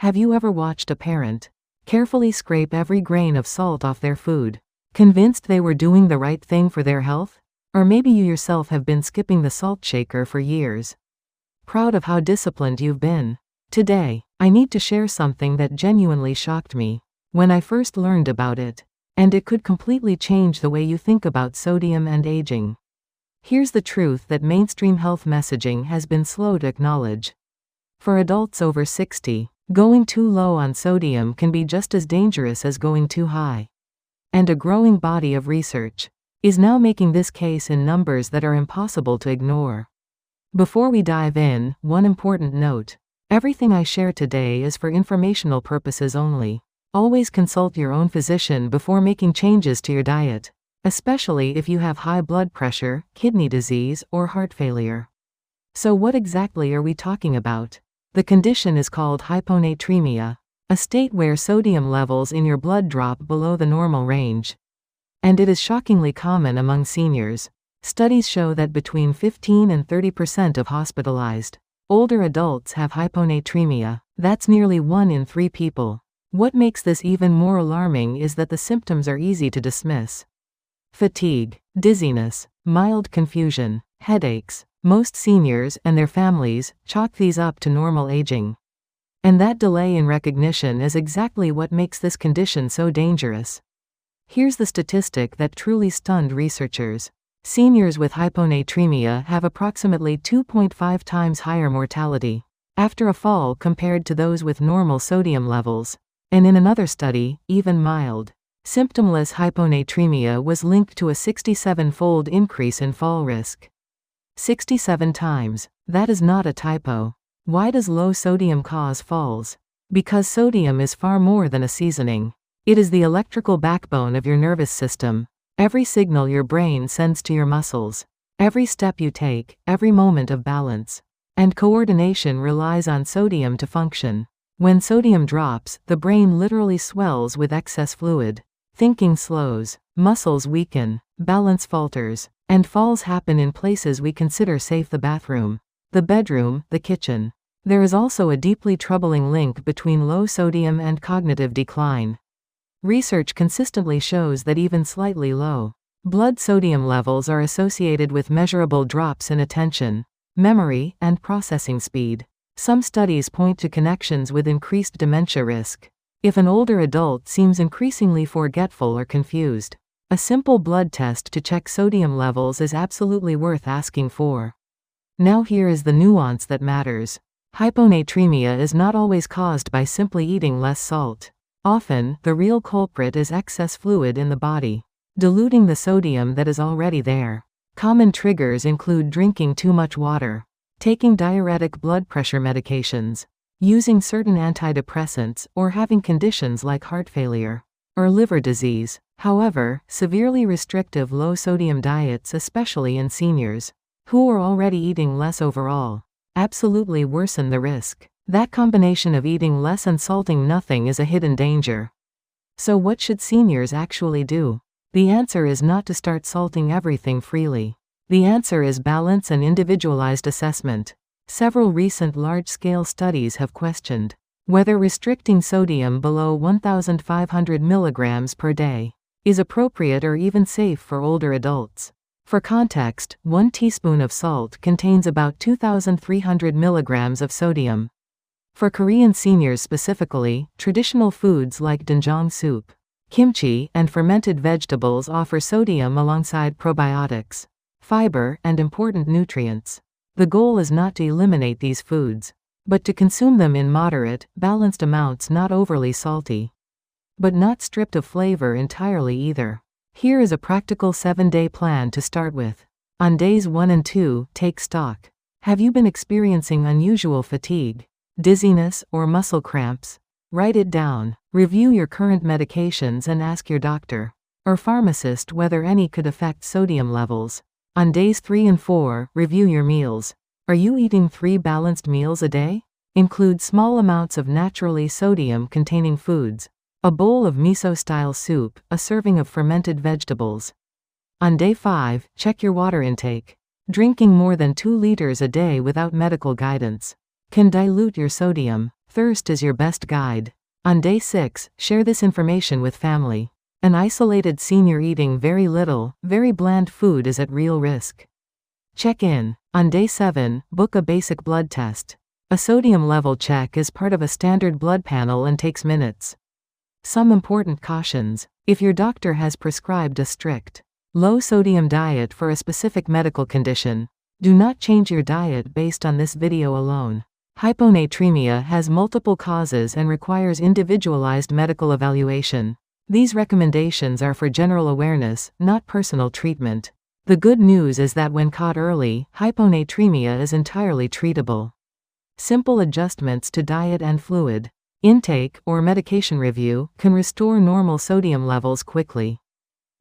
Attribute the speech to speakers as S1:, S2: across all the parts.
S1: Have you ever watched a parent carefully scrape every grain of salt off their food, convinced they were doing the right thing for their health? Or maybe you yourself have been skipping the salt shaker for years. Proud of how disciplined you've been. Today, I need to share something that genuinely shocked me when I first learned about it, and it could completely change the way you think about sodium and aging. Here's the truth that mainstream health messaging has been slow to acknowledge. For adults over 60, going too low on sodium can be just as dangerous as going too high. And a growing body of research is now making this case in numbers that are impossible to ignore. Before we dive in, one important note. Everything I share today is for informational purposes only. Always consult your own physician before making changes to your diet, especially if you have high blood pressure, kidney disease, or heart failure. So what exactly are we talking about? The condition is called hyponatremia, a state where sodium levels in your blood drop below the normal range. And it is shockingly common among seniors. Studies show that between 15 and 30% of hospitalized older adults have hyponatremia. That's nearly 1 in 3 people. What makes this even more alarming is that the symptoms are easy to dismiss. Fatigue, dizziness, mild confusion, headaches. Most seniors and their families chalk these up to normal aging. And that delay in recognition is exactly what makes this condition so dangerous. Here's the statistic that truly stunned researchers. Seniors with hyponatremia have approximately 2.5 times higher mortality after a fall compared to those with normal sodium levels. And in another study, even mild, symptomless hyponatremia was linked to a 67-fold increase in fall risk. 67 times. That is not a typo. Why does low sodium cause falls? Because sodium is far more than a seasoning. It is the electrical backbone of your nervous system. Every signal your brain sends to your muscles, every step you take, every moment of balance and coordination relies on sodium to function. When sodium drops, the brain literally swells with excess fluid. Thinking slows, muscles weaken, balance falters, and falls happen in places we consider safe: the bathroom, the bedroom, the kitchen. There is also a deeply troubling link between low sodium and cognitive decline. Research consistently shows that even slightly low blood sodium levels are associated with measurable drops in attention, memory, and processing speed. Some studies point to connections with increased dementia risk. If an older adult seems increasingly forgetful or confused, a simple blood test to check sodium levels is absolutely worth asking for. Now here is the nuance that matters. Hyponatremia is not always caused by simply eating less salt. Often, the real culprit is excess fluid in the body, diluting the sodium that is already there. Common triggers include drinking too much water, taking diuretic blood pressure medications, using certain antidepressants, or having conditions like heart failure or liver disease. However, severely restrictive low-sodium diets, especially in seniors who are already eating less overall, absolutely worsen the risk. That combination of eating less and salting nothing is a hidden danger. So what should seniors actually do? The answer is not to start salting everything freely. The answer is balance and individualized assessment. Several recent large-scale studies have questioned whether restricting sodium below 1,500 milligrams per day is appropriate or even safe for older adults. For context, 1 teaspoon of salt contains about 2,300 milligrams of sodium. For Korean seniors specifically, traditional foods like doenjang soup, kimchi, and fermented vegetables offer sodium alongside probiotics, fiber, and important nutrients. The goal is not to eliminate these foods, but to consume them in moderate, balanced amounts, not overly salty, but not stripped of flavor entirely either. Here is a practical 7-day plan to start with. On days 1 and 2, take stock. Have you been experiencing unusual fatigue, dizziness, or muscle cramps? Write it down. Review your current medications and ask your doctor or pharmacist whether any could affect sodium levels. On days 3 and 4, review your meals. Are you eating 3 balanced meals a day? Include small amounts of naturally sodium-containing foods. A bowl of miso-style soup, a serving of fermented vegetables. On day 5, check your water intake. Drinking more than 2 liters a day without medical guidance can dilute your sodium. Thirst is your best guide. On day 6, share this information with family. An isolated senior eating very little, very bland food is at real risk. Check in. On day 7, book a basic blood test. A sodium level check is part of a standard blood panel and takes minutes. Some important cautions. If your doctor has prescribed a strict, low sodium diet for a specific medical condition, do not change your diet based on this video alone. Hyponatremia has multiple causes and requires individualized medical evaluation. These recommendations are for general awareness, not personal treatment. The good news is that when caught early, hyponatremia is entirely treatable. Simple adjustments to diet and fluid intake or medication review can restore normal sodium levels quickly.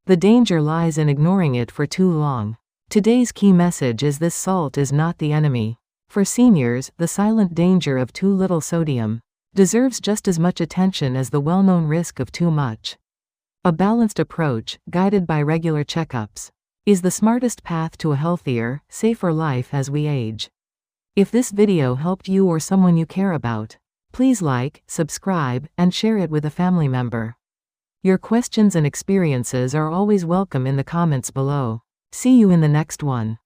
S1: The danger lies in ignoring it for too long. Today's key message is this: salt is not the enemy. For seniors, the silent danger of too little sodium deserves just as much attention as the well-known risk of too much. A balanced approach, guided by regular checkups, is the smartest path to a healthier, safer life as we age. If this video helped you or someone you care about, please like, subscribe, and share it with a family member. Your questions and experiences are always welcome in the comments below. See you in the next one.